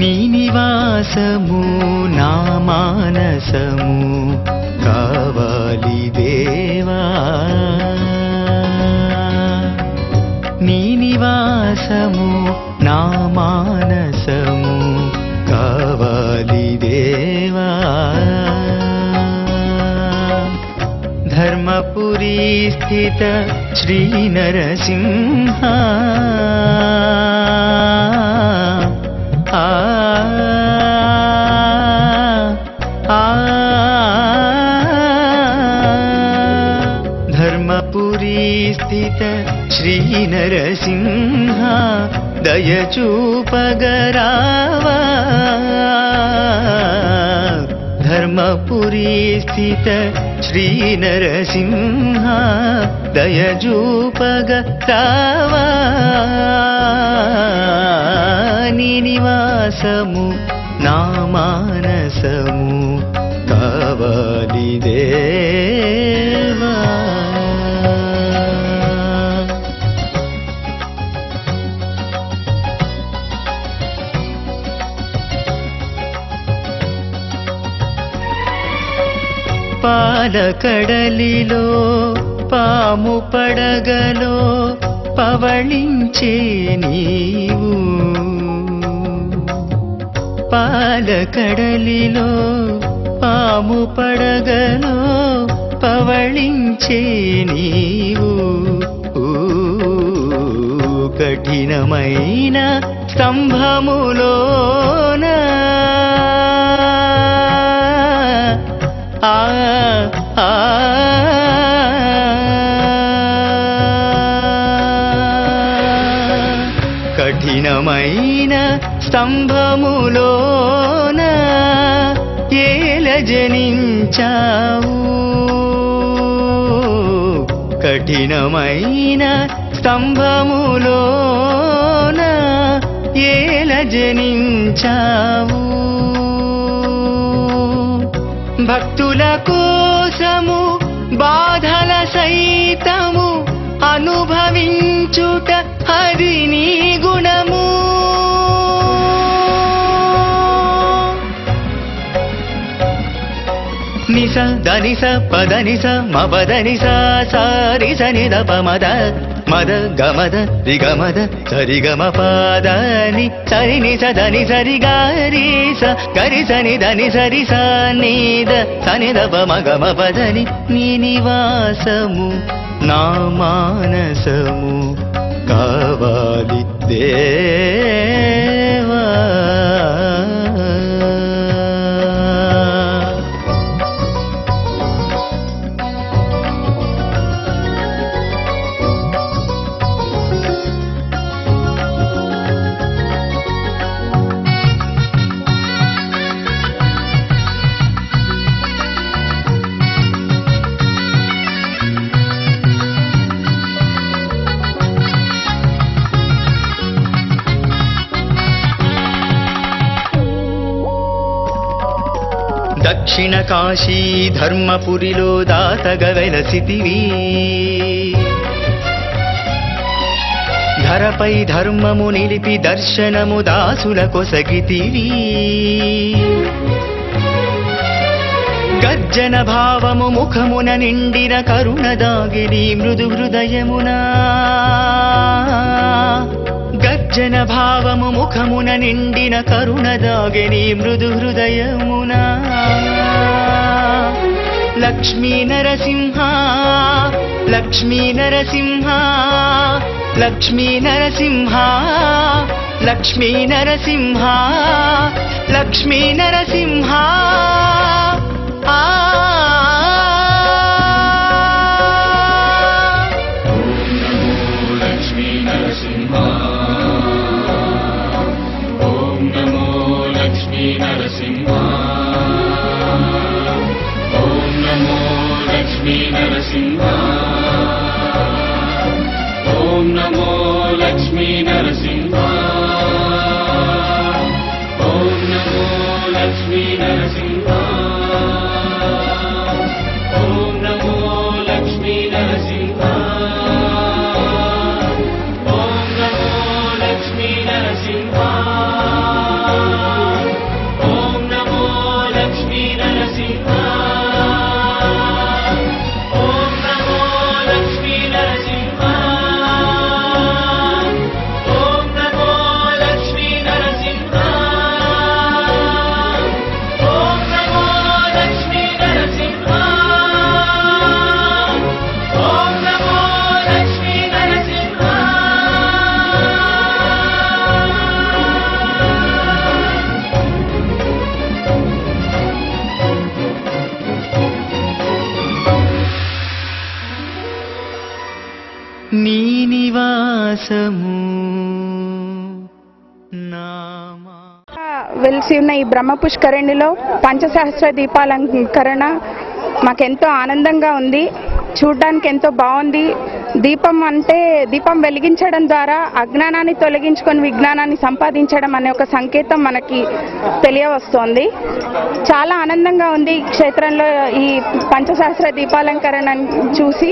నీ నివాసము నా మానసము కావాలి దేవా, నీ నివాసము నా మానసము కావాలి దేవా. ధర్మపురీ స్థిత శ్రీ నరసింహ ధర్మపురీ స్థిత శ్రీ నరసింహ దయచూపగరావా, ధర్మపురీ స్థిత శ్రీ నరసింహ దయచూపగరావా. నీ నివాసము నా మానసము కావాలి దేవా. పాలకడలిలో పాము పడగలో పవళించే నీవు, పాలకడలిలో పాము పడగలో పవళించే నీవు, కఠినమైన స్తంభములోన కఠినమైన స్తంభములోన ఏల జనించావు, కఠినమైన స్తంభములోన ఏల జనించావు. భక్తుల కోసము బాధల సైతము అనుభవించుట అది నీ గుణము. నిస ధనిస పదనిస మపదనిస సారిస నిదప మద మద గమద రిగమద సరిగమ పాదని సరి నిస ధని సరి గారిస గరి సని ధని సరి సనిద సనిదప మగమ పదని. నీ నివాసము నా మానసము కావాలి దేవా. దక్షిణ కాశీ ధర్మపురిలో దాతగా వెలసితివి, ధరపై ధర్మము నిలిపి దర్శనము దాసుల కొసగితివి. గర్జన భావము ముఖమున నిండిన కరుణ దాగిని మృదు హృదయమున, గర్జన భావము ముఖమున నిండిన కరుణ దాగిని మృదు హృదయమున. లక్ష్మీ నరసింహ లక్ష్మీ నరసింహ లక్ష్మీ నరసింహ లక్ష్మీ నరసింహ లక్ష్మీ నరసింహ. ఓం నమో లక్ష్మీ నరసింహ, ఓం నమో లక్ష్మీ నరసింహ, ఓం నమో లక్ష్మీ నరసింహ, ఓం నమో లక్ష్మీ నరసింహ. విశ్వాసము నామా వెలిసి ఉన్న ఈ బ్రహ్మ పుష్కరిణిలో పంచసహస్ర దీపాలంకరణ మాకెంతో ఆనందంగా ఉంది. చూడడానికి ఎంతో బాగుంది. దీపం వెలిగించడం ద్వారా అజ్ఞానాన్ని తొలగించుకొని విజ్ఞానాన్ని సంపాదించడం అనే ఒక సంకేతం మనకి తెలియవస్తోంది. చాలా ఆనందంగా ఉంది ఈ క్షేత్రంలో ఈ పంచసహస్ర దీపాలంకరణ చూసి.